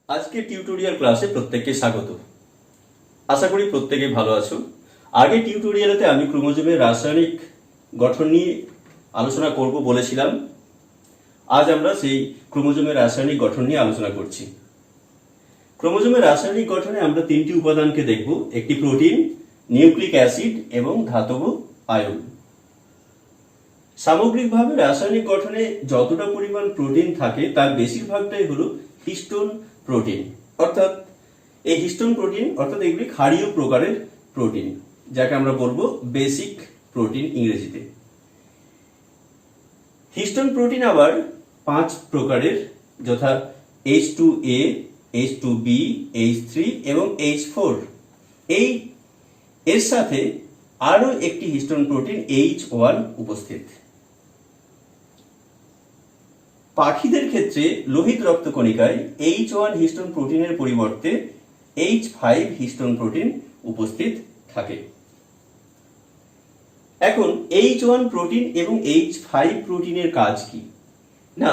আজকে টিউটোরিয়াল ক্লাসে প্রত্যেককে স্বাগত। আশা করি প্রত্যেকে ভালো আছো। আগে টিউটোরিয়ালেতে আমি ক্রোমোজোমের রাসায়নিক গঠন নিয়ে আলোচনা করব বলেছিলাম। আজ আমরা সেই ক্রোমোজোমের রাসায়নিক গঠন নিয়ে আলোচনা করছি। ক্রোমোজোমের রাসায়নিক গঠনে আমরা তিনটি উপাদানকে দেখব, একটি প্রোটিন, নিউক্লিক অ্যাসিড এবং ধাতব আয়ন। সামগ্রিকভাবে রাসায়নিক গঠনে যতটা পরিমাণ প্রোটিন থাকে তার বেশিরভাগটাই হলো হিস্টোন প্রোটিন, অর্থাৎ এই হিস্টোন প্রোটিন অর্থাৎ এগুলি ক্ষারীয় প্রকারের প্রোটিন, যাকে আমরা বলবো বেসিক প্রোটিন ইংরেজিতে। হিস্টোন প্রোটিন আবার 5 প্রকারের, যথা H2A, H2B, H3 এবং H4। এর সাথে আরো একটি হিস্টোন প্রোটিন H1 উপস্থিত। পাখিদের ক্ষেত্রে লোহিত রক্তকণিকায় H1 হিস্টোন প্রোটিনের পরিবর্তে H5 হিস্টোন প্রোটিন উপস্থিত থাকে। এখন H1 প্রোটিন এবং H5 প্রোটিনের কাজ কি? না,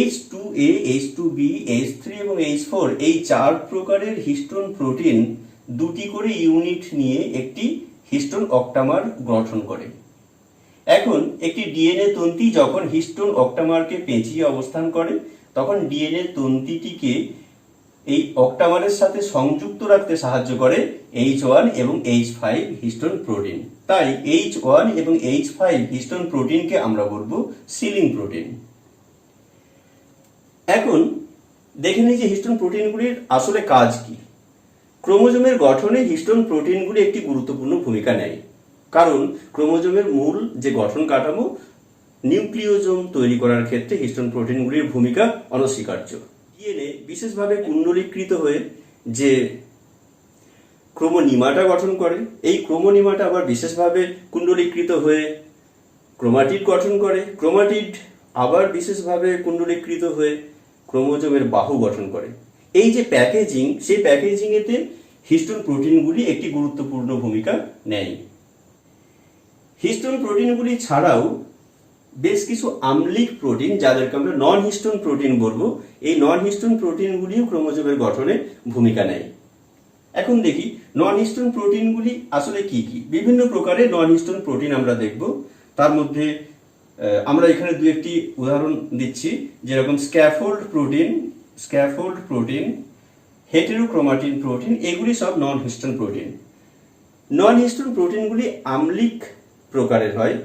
H2A, H2B, H3 এবং H4 এই 4 প্রকারের হিস্টোন প্রোটিন দুটি করে ইউনিট নিয়ে একটি হিস্টোন অক্টামার গঠন করে। এখন একটি ডিএনএ তন্তি যখন হিস্টোন অক্টামারকে পেঁচিয়ে অবস্থান করে, তখন ডিএনএ তন্তিটিকে এই অক্টামারের সাথে সংযুক্ত রাখতে সাহায্য করে H1 এবং H5 হিস্টোন প্রোটিন। তাই H1 এবং H5 হিস্টোন প্রোটিনকে আমরা বলবো সিলিং প্রোটিন। এখন দেখে নিই যে হিস্টোন প্রোটিনগুলির আসলে কাজ কি। ক্রোমোজোমের গঠনে হিস্টোন প্রোটিনগুলি একটি গুরুত্বপূর্ণ ভূমিকা নেয়, কারণ ক্রোমোজোমের মূল যে গঠন কাঠামো নিউক্লিওজোম তৈরি করার ক্ষেত্রে হিস্টোন প্রোটিনগুলির ভূমিকা অনস্বীকার্য। ডিএনএ বিশেষভাবে কুণ্ডলীকৃত হয়ে যে ক্রোমোনিমাটা গঠন করে, এই ক্রোমোনিমাটা আবার বিশেষভাবে কুণ্ডলীকৃত হয়ে ক্রোমাটিড গঠন করে, ক্রোমাটিড আবার বিশেষভাবে কুণ্ডলীকৃত হয়ে ক্রোমোজোমের বাহু গঠন করে। এই যে প্যাকেজিং, সেই প্যাকেজিংয়েতে হিস্টোন প্রোটিনগুলি একটি গুরুত্বপূর্ণ ভূমিকা নেয়। হিস্টোন প্রোটিনগুলি ছাড়াও বেশ কিছু আম্লিক প্রোটিন, যাদেরকে আমরা নন হিস্টোন প্রোটিন বলবো, এই নন হিস্টোন প্রোটিনগুলিও ক্রোমোজোমের গঠনে ভূমিকা নেয়। এখন দেখি নন হিস্টোন প্রোটিনগুলি আসলে কি কি। বিভিন্ন প্রকারের নন হিস্টোন প্রোটিন আমরা দেখব। তার মধ্যে আমরা এখানে দু একটি উদাহরণ দিচ্ছি, যেরকম স্ক্যাফোল্ড প্রোটিন, হেটেরোক্রোমাটিন প্রোটিন, এগুলি সব নন হিস্টোন প্রোটিন। নন হিস্টোন প্রোটিনগুলি আম্লিক প্রকারের হয়।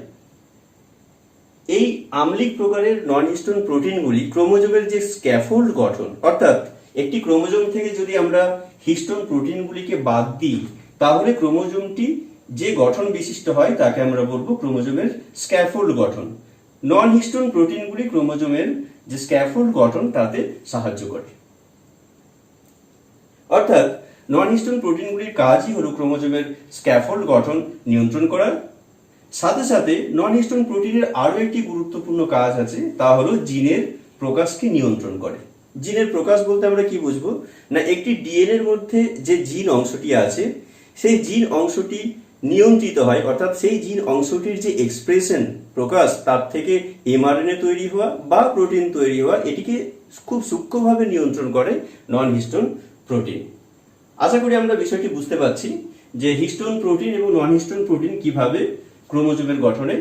এই আম্লিক প্রকারের নন হিস্টোন প্রোটিনগুলি ক্রোমোজোমের যে স্ক্যাফোল্ড গঠন, অর্থাৎ একটি ক্রোমোজোম থেকে যদি আমরা হিস্টোন প্রোটিনগুলিকে বাদ দিই, তাহলে ক্রোমোজোমটি যে গঠন বিশিষ্ট হয় তাকে আমরা বলবো ক্রোমোজোমের স্ক্যাফোল্ড গঠন। নন হিস্টোন প্রোটিনগুলি ক্রোমোজোমের যে স্ক্যাফোল্ড গঠন তাতে সাহায্য করে। অর্থাৎ নন হিস্টোন প্রোটিনগুলির কাজই হলো ক্রোমোজোমের স্ক্যাফোল্ড গঠন নিয়ন্ত্রণ করা। সাথে সাথে নন হিস্টোন প্রোটিনের আরো একটি গুরুত্বপূর্ণ কাজ আছে, তা হলো জিনের প্রকাশকে নিয়ন্ত্রণ করে। জিনের প্রকাশ বলতে আমরা কি বুঝবো? না, একটি ডিএনএর মধ্যে যে জিন অংশটি আছে, সেই জিন অংশটি নিয়ন্ত্রিত হয়, অর্থাৎ সেই জিন অংশটির যে এক্সপ্রেশন, প্রকাশ, তার থেকে এমআরএনএ তৈরি হওয়া বা প্রোটিন তৈরি হওয়া, এটিকে খুব সূক্ষ্মভাবে নিয়ন্ত্রণ করে নন হিস্টোন প্রোটিন। আশা করি আমরা বিষয়টি বুঝতে পারছি যে হিস্টোন প্রোটিন এবং নন হিস্টোন প্রোটিন কিভাবে ক্রোমোজোমের গঠনে।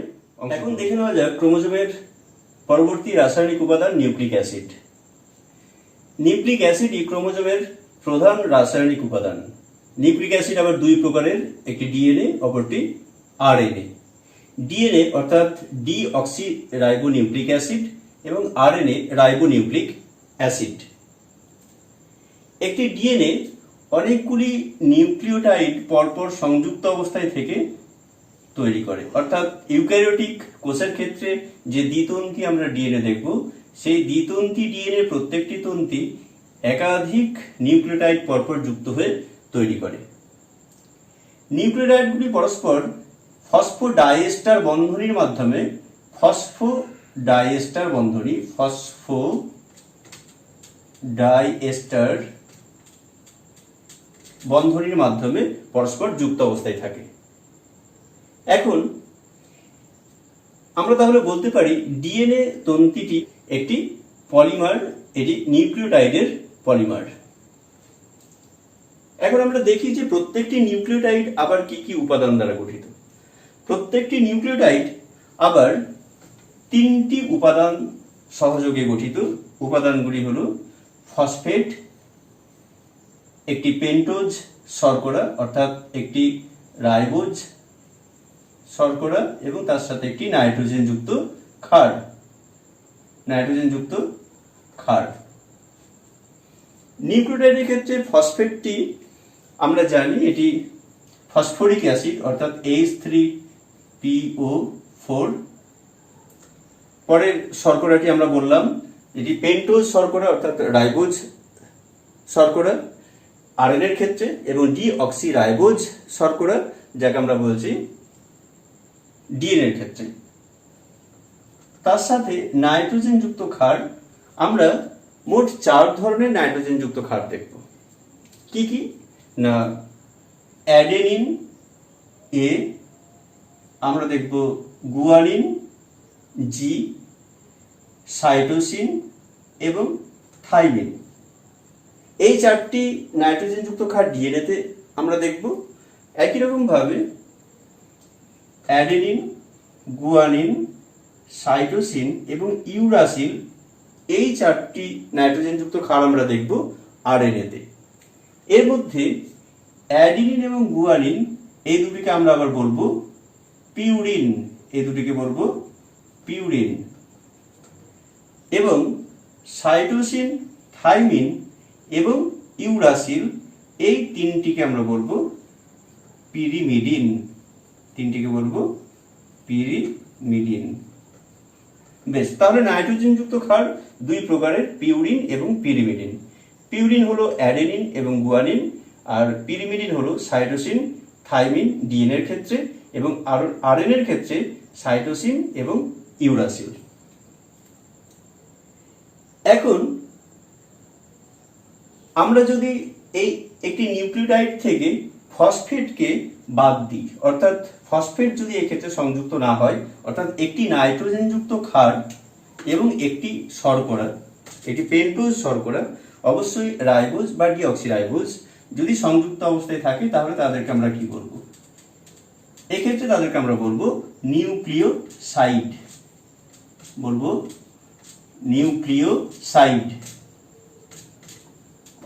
এখন দেখে নেওয়া যাক ক্রোমোজোমের পরবর্তী রাসায়নিক উপাদান নিউক্লিক অ্যাসিড। নিউক্লিক অ্যাসিডই ক্রোমোজোমের প্রধান রাসায়নিক উপাদান। নিউক্লিক অ্যাসিড আবার দুই প্রকারের, একটি ডিএনএ, অপরটি আরএনএ। ডিএনএ অর্থাৎ ডিঅক্সিরাইবোনিউক্লিক অ্যাসিড এবং আরএনএ রাইবোনিউক্লিক অ্যাসিড। একটি ডিএনএ অনেকগুলি নিউক্লিওটাইড পরপর সংযুক্ত অবস্থায় থেকে তৈরি করে, অর্থাৎ ইউক্যারিওটিক কোষের ক্ষেত্রে যে দ্বিতন্তি আমরা ডিএনএ দেখব, সেই দ্বিতন্তি ডিএনএ প্রত্যেকটি তন্তি একাধিক নিউক্লিওটাইড পরপর যুক্ত হয়ে তৈরি করে। নিউক্লিওটাইডগুলি পরস্পর ফসফোডাইএস্টার বন্ধনীর মাধ্যমে পরস্পর যুক্ত অবস্থায় থাকে। এখন আমরা তাহলে বলতে পারি ডিএনএ তন্তিটি একটি পলিমার, এটি নিউক্লিওটাইডের পলিমার। এখন আমরা দেখি যে প্রত্যেকটি নিউক্লিওটাইড আবার কি কি উপাদান দ্বারা গঠিত। প্রত্যেকটি নিউক্লিওটাইড আবার 3টি উপাদান সহযোগে গঠিত। উপাদানগুলি হলো ফসফেট, একটি পেন্টোজ শর্করা অর্থাৎ একটি রাইবোজ শর্করা এবং তার সাথে একটি নাইট্রোজেনযুক্ত ক্ষার। নিউক্লিওটাইডের ক্ষেত্রে ফসফেটটি আমরা জানি এটি ফসফরিক অ্যাসিড অর্থাৎ H3PO4। পরের শর্করাটি আমরা বললাম এটি পেন্টোজ শর্করা অর্থাৎ রাইবোজ শর্করা আরএন এর ক্ষেত্রে, এবং ডিঅক্সি রাইবোজ শর্করা যাকে আমরা বলছি ডিএনএ এর ক্ষেত্রে। তার সাথে নাইট্রোজেনযুক্ত ক্ষার, আমরা মোট 4 ধরনের নাইট্রোজেনযুক্ত ক্ষার দেখব। কি কি না, অ্যাডেনিন এ, আমরা দেখব গুয়ানিন জি, সাইটোসিন এবং থাইমিন। এই 4টি নাইট্রোজেনযুক্ত ক্ষার ডিএনএতে আমরা দেখব। একই রকম ভাবে অ্যাডেনিন, গুয়ানিন, সাইটোসিন এবং ইউরাসিল, এই 4টি নাইট্রোজেনযুক্ত ক্ষার আমরা দেখব আরএনএতে। এর মধ্যে অ্যাডিনিন এবং গুয়ানিন এই দুটিকে আমরা আবার বলবো পিউরিন, এবং সাইটোসিন, থাইমিন এবং ইউরাসিল এই 3টিকে আমরা বলবো পিরিমিডিন। বেশ, তাহলে নাইট্রোজেনযুক্ত ক্ষার 2 প্রকারের, পিউরিন এবং পিরিমিডিন। পিউরিন হলো অ্যাডেনিন এবং গুয়ানিন, আর পিরিমিডিন হলো সাইটোসিন, থাইমিন ডিএনএ এর ক্ষেত্রে, এবং আরএনএ এর ক্ষেত্রে সাইটোসিন এবং ইউরাসিল। এখন আমরা যদি এই একটি নিউক্লিওটাইড থেকে ফসফেটকে বাদ দিই, অর্থাৎ ফসফেট যদি এক্ষেত্রে সংযুক্ত না হয়, অর্থাৎ একটি নাইট্রোজেনযুক্ত ক্ষার এবং একটি শর্করা, একটি পেন্টোজ শর্করা, অবশ্যই রাইবোজ বা ডিঅক্সিরাইবোজ যদি সংযুক্ত অবস্থায় থাকে, তাহলে তাদেরকে আমরা কি বলবো? এক্ষেত্রে তাদেরকে আমরা বলবো নিউক্লিওসাইড।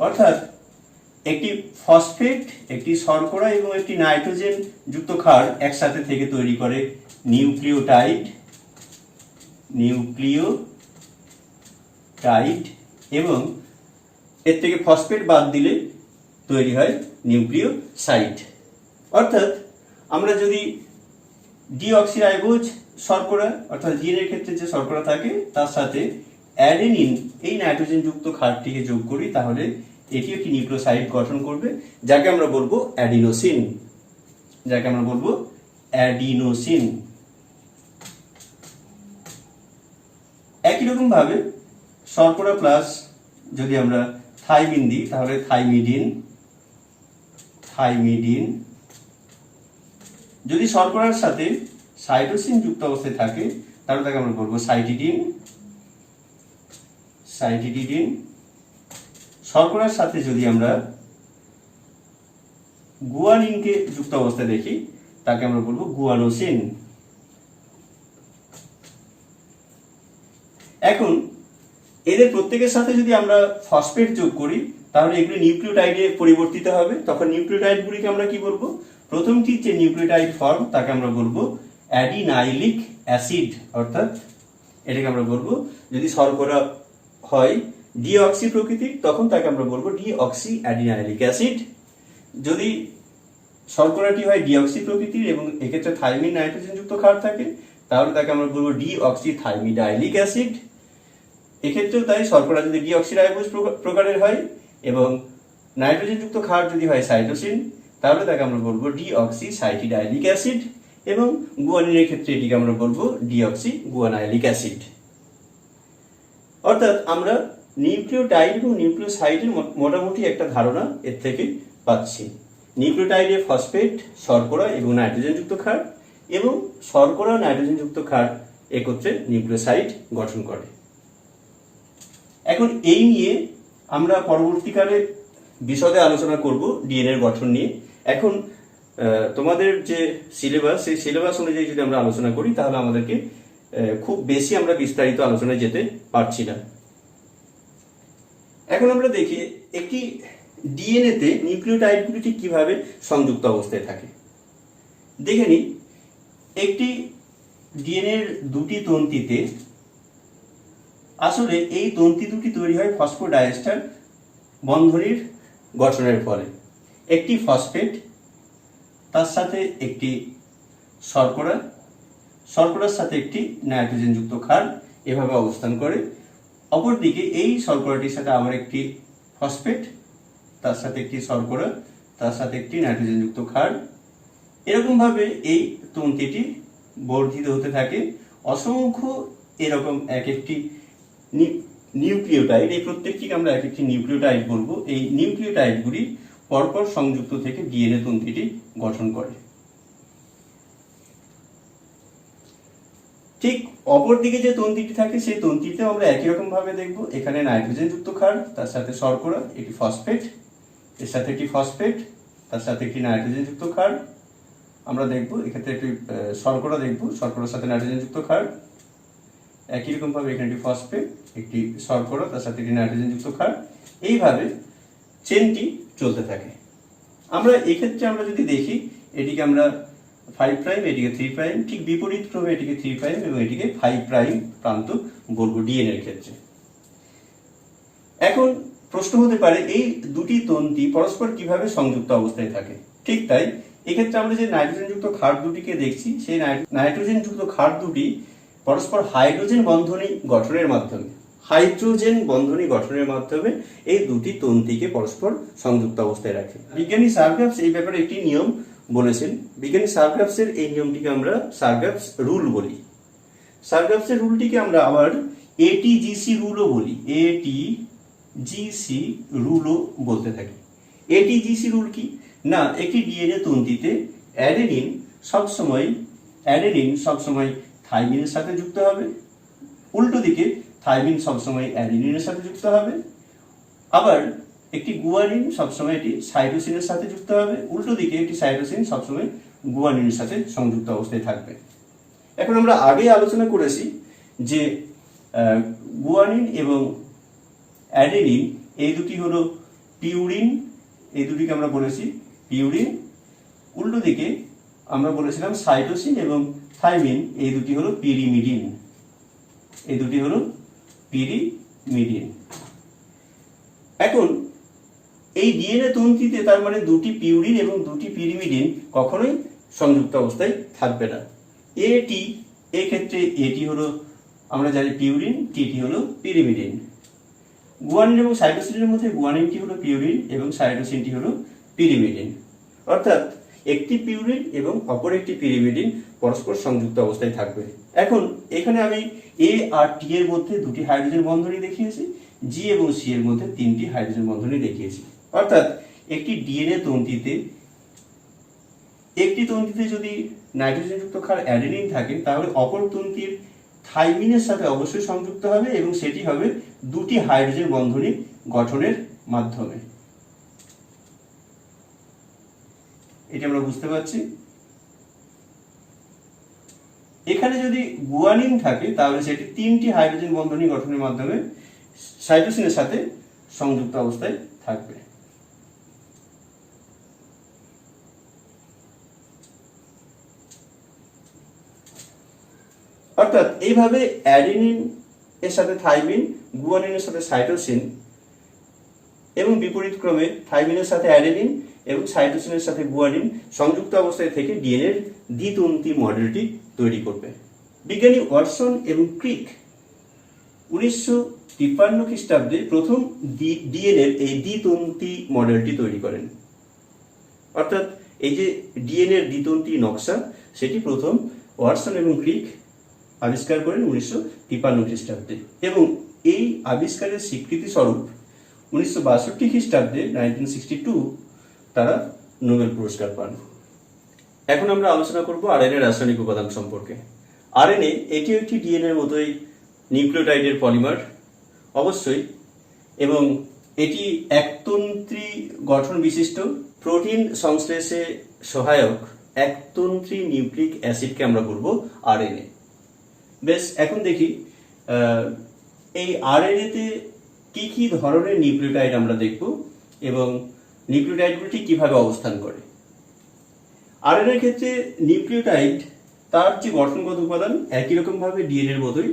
অর্থাৎ একটি ফসফেট, একটি শর্করা এবং একটি নাইট্রোজেন যুক্ত ক্ষার একসাথে থেকে তৈরি করে নিউক্লিওটাইড, এবং এর থেকে ফসফেট বাদ দিলে তৈরি হয় নিউক্লিওসাইড। অর্থাৎ আমরা যদি ডিঅক্সিরাইবোজ শর্করা অর্থাৎ ডিএনএ এর ক্ষেত্রে যে শর্করা থাকে তার সাথে অ্যাডেনিন এই নাইট্রোজেনযুক্ত ক্ষারটিকে যোগ করি, তাহলে এটি একটি নিউক্লিওসাইড গঠন করবে, যাকে আমরা বলবো অ্যাডিনোসিন। একই রকম ভাবে শর্করা প্লাস যদি আমরা থাইমিন দিই, তাহলে থাইমিডিন। যদি শর্করার সাথে সাইটোসিন যুক্ত অবস্থায় থাকে, তাহলে তাকে আমরা বলবো সাইটিডিন। শর্করার সাথে যদি আমরা গুয়ানিনকে যুক্ত অবস্থায় দেখি, তাকে আমরা বলবো গুয়ানোসিন। এখন এদের প্রত্যেকের সাথে যদি আমরা ফসফেট যোগ করি, তাহলে এগুলো নিউক্লিওটাইডে পরিবর্তিত হবে। তখন নিউক্লিওটাইডগুলিকে আমরা কি বলবো? প্রথমটি যে নিউক্লিওটাইড ফর্ম তাকে আমরা বলবো অ্যাডিনাইলিক অ্যাসিড, অর্থাৎ এটাকে আমরা বলবো, যদি শর্করা হয় ডিঅক্সি প্রকৃতির, তখন তাকে আমরা বলবো ডিঅক্সি অ্যাডিনাইলিক অ্যাসিড। যদি শর্করাটি হয় ডিঅক্সি প্রকৃতির এবং এক্ষেত্রে থাইমিন নাইট্রোজেন যুক্ত ক্ষার থাকে, তাহলে তাকে আমরা বলবো ডিঅক্সি থাইমিডাইলিক অ্যাসিড। এক্ষেত্রেও তাই, শর্করা যদি ডিঅক্সিরাইবোজ প্রকারের হয় এবং নাইট্রোজেন যুক্ত ক্ষার যদি হয় সাইটোসিন, তাহলে তাকে আমরা বলবো ডিঅক্সি সাইটিডাইলিক অ্যাসিড, এবং গুয়ানিনের ক্ষেত্রে এটিকে আমরা বলবো ডিঅক্সি গুয়ানাইলিক অ্যাসিড। অর্থাৎ আমরা নিউক্লিওটাইড এবং নিউক্লিওসাইডের মোটামুটি একটা ধারণা এর থেকে পাচ্ছি। নিউক্লিওটাইডে ফসফেট, শর্করা এবং নাইট্রোজেন যুক্ত ক্ষার, এবং শর্করা নাইট্রোজেন যুক্ত ক্ষার একত্রে নিউক্লিওসাইড গঠন করে। এখন এই নিয়ে আমরা পরবর্তীকালে বিশদে আলোচনা করব ডিএনএর গঠন নিয়ে। এখন তোমাদের যে সিলেবাস, সেই সিলেবাস অনুযায়ী যদি আমরা আলোচনা করি তাহলে আমাদেরকে খুব বেশি আমরা বিস্তারিত আলোচনায় যেতে পারছি না। এখন আমরা দেখি একটি ডিএনএতে নিউক্লিওটাইডগুলি ঠিক কিভাবে সংযুক্ত অবস্থায় থাকে। দেখে নিই, একটি ডিএনএর দুটি তন্তিতে আসলে এই তন্তি দুটি তৈরি হয় ফসফোডাইএস্টার বন্ধনীর গঠনের ফলে। একটি ফসফেট, তার সাথে একটি শর্করা, শর্করার সাথে একটি নাইট্রোজেনযুক্ত ক্ষার এভাবে অবস্থান করে। অপরদিকে এই শর্করাটির সাথে আবার একটি ফসফেট, তার সাথে একটি শর্করা, তার সাথে একটি নাইট্রোজেনযুক্ত ক্ষার। এরকমভাবে এই তন্তিটি বর্ধিত হতে থাকে। অসংখ্য এরকম এক একটি নিউক্লিওটাইড, এই প্রত্যেকটিকে আমরা এক একটি নিউক্লিওটাইড বলবো। এই নিউক্লিওটাইডগুলি পরপর সংযুক্ত থেকে ডিএনএ তন্তুটি গঠন করে। ঠিক অপরদিকে যে তন্তুটি থাকে সেই তন্তুটিতে আমরা একই রকম ভাবে দেখব। এখানে নাইট্রোজেনযুক্ত ক্ষার, তার সাথে শর্করা, একটি ফসফেট, এর সাথে একটি ফসফেট, তার সাথে একটি নাইট্রোজেনযুক্ত ক্ষার আমরা দেখব। এক্ষেত্রে একটি শর্করা দেখব, শর্করার সাথে নাইট্রোজেনযুক্ত ক্ষার। একই রকম ভাবে এখানে একটি ফসফেট, একটি শর্করা, তার সাথে একটি নাইট্রোজেনযুক্ত ক্ষার। এইভাবে চেনটি চলতে থাকে। আমরা এক্ষেত্রে আমরা যদি দেখি, এটিকে আমরা 5 প্রাইম, এটিকে 3 প্রাইম, ঠিক বিপরীত ক্রমে এটিকে 3 প্রাইম এবং এটিকে 5 প্রাইম প্রান্ত বলবো ডিএনএর ক্ষেত্রে। এখন প্রশ্ন হতে পারে এই দুটি তন্তি পরস্পর কিভাবে সংযুক্ত অবস্থায় থাকে। ঠিক তাই, এক্ষেত্রে আমরা যে নাইট্রোজেনযুক্ত ক্ষার দুটিকে দেখছি, সেই নাইট্রোজেনযুক্ত ক্ষার দুটি পরস্পর হাইড্রোজেন বন্ধনী গঠনের মাধ্যমে এই দুটি তন্তিকে পরস্পর সংযুক্ত অবস্থায় রাখে। বিজ্ঞানী সারগ্রাফস এই ব্যাপারে একটি নিয়ম বলেছেন। বিজ্ঞানী সারগ্রাফসের এই নিয়মটিকে আমরা সারগ্রাফস রুল বলি। সারগ্রাফসের রুলটিকে আমরা আবার এটিজিসি রুলও বলি, এটিজিসি রুলও বলতে থাকি। এটিজিসি রুল কি না, একটি ডিএনএ তন্তিতে অ্যাডেনিন সবসময় থাইমিনের সাথে যুক্ত হবে, উল্টো দিকে থাইমিন সবসময় অ্যাডেনিনের সাথে যুক্ত হবে। আবার একটি গুয়ানিন সবসময় এটি সাইটোসিনের সাথে যুক্ত হবে, উল্টো দিকে একটি সাইটোসিন সবসময় গুয়ানিনের সাথে সংযুক্ত অবস্থায় থাকবে। এখন আমরা আগে আলোচনা করেছি যে গুয়ানিন এবং অ্যাডেনিন এই দুটি হলো পিউরিন, এই দুটিকে আমরা বলেছি পিউরিন। উল্টো দিকে আমরা বলেছিলাম সাইটোসিন এবং থাইমিন, এই দুটি হলো পিরিমিডিন। এখন এই ডিএনএ তন্তুতে তার মানে দুটি পিউরিন এবং দুটি পিরিমিডিন কখনোই সংযুক্ত অবস্থায় থাকবে না। এক্ষেত্রে এটি হলো আমরা জানি পিউরিন, টিটি হলো পিরিমিডিন। গুয়ানিন এবং সাইটোসিনের মধ্যে গুয়ানিনটি হলো পিউরিন এবং সাইটোসিনটি হলো পিরিমিডিন। অর্থাৎ একটি পিউরিন এবং অপর একটি পিরিমিডিন পরস্পর সংযুক্ত অবস্থায় থাকবে। এখন এখানে আমি এ আর টি এর মধ্যে দুটি হাইড্রোজেন বন্ধনী দেখিয়েছি, জি এবং সি এর মধ্যে তিনটি হাইড্রোজেন বন্ধনী দেখিয়েছি। অর্থাৎ একটি ডিএনএ তন্তুতে যদি নাইট্রোজেনযুক্ত ক্ষার অ্যাডেনিন থাকে তাহলে অপর তন্তুর থাইমিনের সাথে অবশ্যই সংযুক্ত হবে এবং সেটি হবে দুটি হাইড্রোজেন বন্ধনী গঠনের মাধ্যমে। এটি আমরা বুঝতে পারছি। এখানে যদি গুয়ানিন থাকে তাহলে সেটি তিনটি হাইড্রোজেন বন্ধনী গঠনের মাধ্যমে সাইটোসিনের সাথে সংযুক্ত অবস্থায় থাকবে। অর্থাৎ এইভাবে অ্যাডেনিন এর সাথে থাইমিন, গুয়ানিনের সাথে সাইটোসিন এবং বিপরীত ক্রমে থাইমিনের সাথে অ্যাডেনিন এবং সাইটোসিনের সাথে গুয়ানিন সংযুক্ত অবস্থায় থেকে ডিএনএর দ্বিতন্তি মডেলটি তৈরি করবে। বিজ্ঞানী ওয়াটসন এবং ক্রিক 1953 খ্রিস্টাব্দে প্রথম ডিএনএর এই দ্বিতন্তি মডেলটি তৈরি করেন। অর্থাৎ এই যে ডিএনএর দ্বিতন্তি নকশা সেটি প্রথম ওয়াটসন এবং ক্রিক আবিষ্কার করেন 1953 খ্রিস্টাব্দে এবং এই আবিষ্কারের স্বীকৃতি স্বরূপ 1962 খ্রিস্টাব্দে 1962 তারা নোবেল পুরস্কার পান। এখন আমরা আলোচনা করব আরএনএ রাসায়নিক উপাদান সম্পর্কে। আরএনএ এটিও একটি ডিএনএর মতোই নিউক্লিওটাইডের পলিমার অবশ্যই, এবং এটি একতন্ত্রী গঠন বিশিষ্ট প্রোটিন সংশ্লেষে সহায়ক একতন্ত্রী নিউক্লিক অ্যাসিডকে আমরা বলবো আরএনএ। বেশ, এখন দেখি এই আরএনএতে কি কি ধরনের নিউক্লিওটাইড আমরা দেখব এবং নিউক্লিওটাইডগুলি কিভাবে অবস্থান করে। আরএনএর ক্ষেত্রে নিউক্লিওটাইড তার যে গঠনগত উপাদান একই রকমভাবে ডিএনএর মতোই।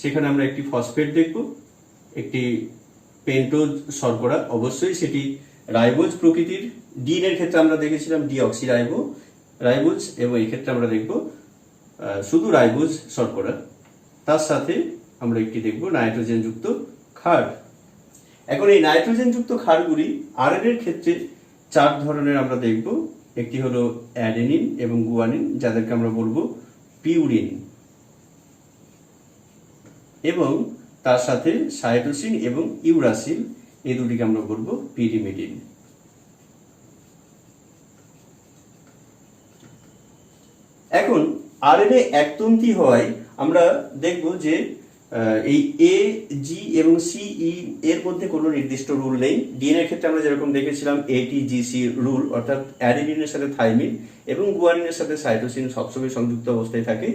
সেখানে আমরা একটি ফসফেট দেখব, একটি পেন্টোজ শর্করা, অবশ্যই সেটি রাইবোজ প্রকৃতির। ডিএনএর ক্ষেত্রে আমরা দেখেছিলাম ডিঅক্সি রাইবোজ, এবং এই ক্ষেত্রে আমরা দেখব শুধু রাইবোজ শর্করা। তার সাথে আমরা একটি দেখব নাইট্রোজেনযুক্ত ক্ষার। এখন এই নাইট্রোজেনযুক্ত ক্ষারগুলি আরএনএর ক্ষেত্রে 4 ধরনের আমরা দেখব। একটি হলো অ্যাডেনিন এবং গুয়ানিন, যাদেরকে আমরা বলবো পিউরিন, এবং তার সাথে সাইটোসিন এবং ইউরাসিল, এই দুটিকে আমরা বলবো পিরিমিডিন। এখন আরএনএ একতন্ত্রী হওয়ায় আমরা দেখব যে এই এ, জি এবং সি, ই এর মধ্যে কোনো নির্দিষ্ট রুল নেই। ডিএনএর ক্ষেত্রে আমরা যেরকম দেখেছিলাম ATGC রুল, অর্থাৎ অ্যাডেনিনের সাথে থাইমিন এবং গুয়ানিনের সাথে সাইটোসিন সবসময় সংযুক্ত অবস্থায় থাকে।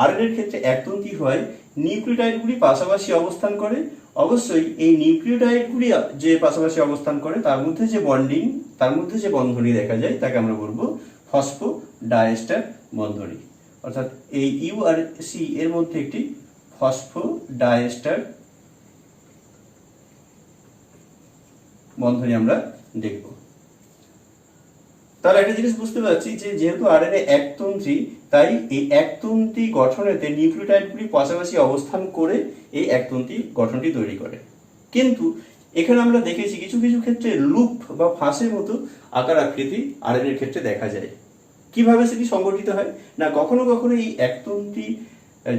আরএনএর ক্ষেত্রে একতন্ত্রী হয় নিউক্লিওটাইডগুলি পাশাপাশি অবস্থান করে। অবশ্যই এই নিউক্লিওটাইডগুলি যে পাশাপাশি অবস্থান করে তার মধ্যে যে বন্ডিং, তার মধ্যে যে বন্ধনী দেখা যায় তাকে আমরা বলবো ফসফোডাইএস্টার বন্ধনী। অর্থাৎ এই ইউ আর সি এর মধ্যে একটি ফসফোডাইএস্টার বন্ধনী আমরা দেখব। তাহলে একটা জিনিস বুঝতে পারছি যে যেহেতু আরএনএ একতন্ত্রী, তাই এই একতন্ত্রী গঠনেতে নিউক্লিওটাইডগুলি পাশাপাশি অবস্থান করে এই একতন্ত্রী গঠনটি তৈরি করে। কিন্তু এখানে আমরা দেখেছি কিছু কিছু ক্ষেত্রে লুপ বা ফাঁসের মতো আকার আকৃতি আরএনএর ক্ষেত্রে দেখা যায়। কিভাবে সেটি সংগঠিত হয় না, কখনো কখনো এই একতন্ত্রী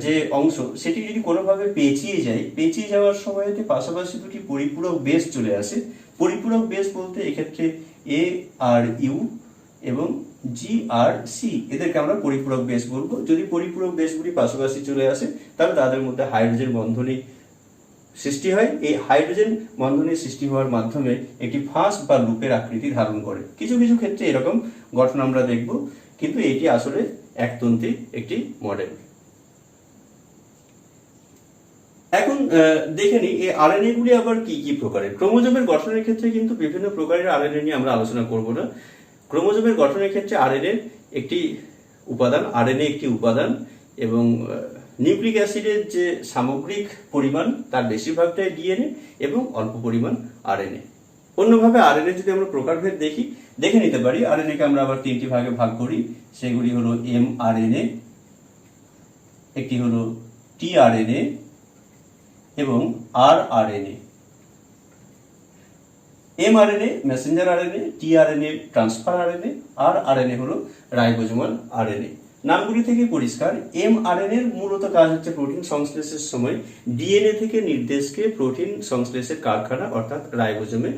যে অংশ সেটি যদি কোনোভাবে পেঁচিয়ে যায়, পেঁচিয়ে যাওয়ার সময়তে পাশাপাশি দুটি পরিপূরক বেস চলে আসে। পরিপূরক বেস বলতে এক্ষেত্রে এ আর ইউ এবং জি আর সি, এদেরকে আমরা পরিপূরক বেস বলবো। যদি পরিপূরক বেসগুলি পাশাপাশি চলে আসে তাহলে তাদের মধ্যে হাইড্রোজেন বন্ধনী সৃষ্টি হয়। এই হাইড্রোজেন বন্ধনীর সৃষ্টি হওয়ার মাধ্যমে একটি ফাঁস বা লুপের আকৃতি ধারণ করে। কিছু কিছু ক্ষেত্রে এরকম গঠন আমরা দেখব, কিন্তু এটি আসলে একতন্ত্রী একটি মডেল। এখন দেখে নিই এই আরএনএ গুলি আবার কি কি প্রকারের। ক্রোমোজোমের গঠনের ক্ষেত্রে কিন্তু বিভিন্ন প্রকারের আরএনএ নিয়ে আমরা আলোচনা করব না। ক্রোমোজোমের গঠনের ক্ষেত্রে আরএনএ একটি উপাদান, এবং নিউক্লিক অ্যাসিডের যে সামগ্রিক পরিমাণ তার বেশিরভাগটাই ডিএনএ এবং অল্প পরিমাণ আরএনএ। অন্যভাবে আরএনএ যদি আমরা প্রকারভেদ দেখে নিতে পারি। আরএনএ কে আমরা আবার 3টি ভাগে ভাগ করি। সেগুলি হলো এমআরএনএ, একটি হলো টিআরএনএ এবং rRNA. MRNA Messenger RNA, tRNA transfer RNA, rRNA হলো রাইবোজোমাল আরএনএ। নামগুলি থেকে পরিষ্কার, এমআরএনএ এর মূলত কাজ হচ্ছে প্রোটিন সংশ্লেষের সময় ডিএনএ থেকে নির্দেশকে প্রোটিন সংশ্লেষের কারখানা অর্থাৎ রাইবোজোমে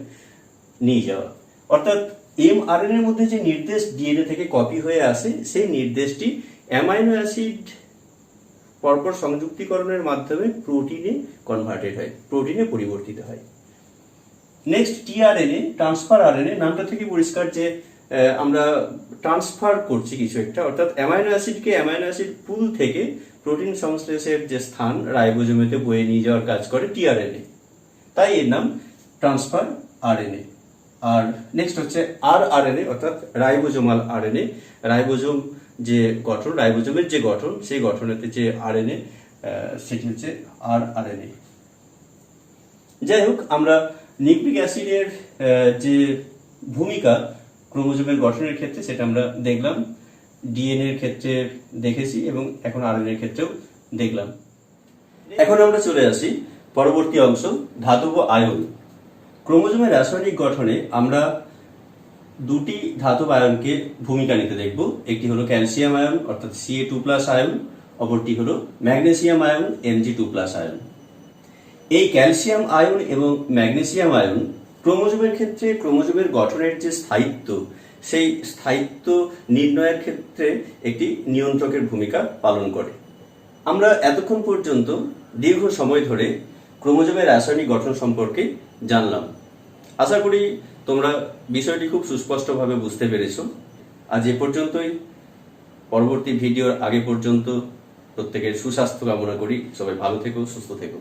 নিয়ে যাওয়া। অর্থাৎ এমআরএনএ এর মধ্যে যে নির্দেশ ডিএনএ থেকে কপি হয়ে আসে, সেই নির্দেশটি অ্যামাইনো অ্যাসিড পরপর সংযুক্তিকরণের মাধ্যমে প্রোটিনে কনভার্টেড হয়, প্রোটিনে পরিবর্তিত হয়। Next tRNA, transfer RNA. নামটা থেকে পরিষ্কার যে আমরা ট্রান্সফার করছি কিছু একটা, অর্থাৎ অ্যামাইনো অ্যাসিডকে অ্যামাইনো অ্যাসিড পুল থেকে প্রোটিন সংশ্লেষের যে স্থান রাইবোজোমেতে বয়ে নিয়ে যাওয়ার কাজ করে টিআরএনএ, তাই এর নাম ট্রান্সফার আরএনএ। আর নেক্সট হচ্ছে আরআরএনএ অর্থাৎ রাইবোজোমাল আরএনএ। রাইবোজোম যে গঠন, রাইবোজোমের যে গঠন, সেই গঠনেতে যে আরএনএ সেটি হচ্ছে আরআরএনএ। যাই হোক, আমরা নিউক্লিক অ্যাসিডের যে ভূমিকা ক্রোমোজোমের গঠনের ক্ষেত্রে সেটা আমরা দেখলাম, ডিএনএ এর ক্ষেত্রে দেখেছি এবং এখন আরএনএ এর ক্ষেত্রেও দেখলাম। এখন আমরা চলে আসি পরবর্তী অংশ, ধাতব আয়ন। ক্রোমোজোমের রাসায়নিক গঠনে আমরা দুটি ধাতব আয়নকে ভূমিকা নিতে দেখব। একটি হলো ক্যালসিয়াম আয়ন অর্থাৎ Ca2+ আয়ন, অপরটি হলো ম্যাগনেসিয়াম আয়ন Mg2+ আয়ন। এই ক্যালসিয়াম আয়ন এবং ম্যাগনেসিয়াম আয়ন ক্রোমোজোমের ক্ষেত্রে ক্রোমোজোমের গঠনের যে স্থায়িত্ব, সেই স্থায়িত্ব নির্ণয়ের ক্ষেত্রে একটি নিয়ন্ত্রকের ভূমিকা পালন করে। আমরা এতক্ষণ পর্যন্ত দীর্ঘ সময় ধরে ক্রোমোজোমের রাসায়নিক গঠন সম্পর্কে জানলাম। আশা করি তোমরা বিষয়টি খুব সুস্পষ্টভাবে বুঝতে পেরেছো। আজ এ পর্যন্তই। পরবর্তী ভিডিওর আগে পর্যন্ত প্রত্যেকের সুস্বাস্থ্য কামনা করি। সবাই ভালো থেকো, সুস্থ থেকো।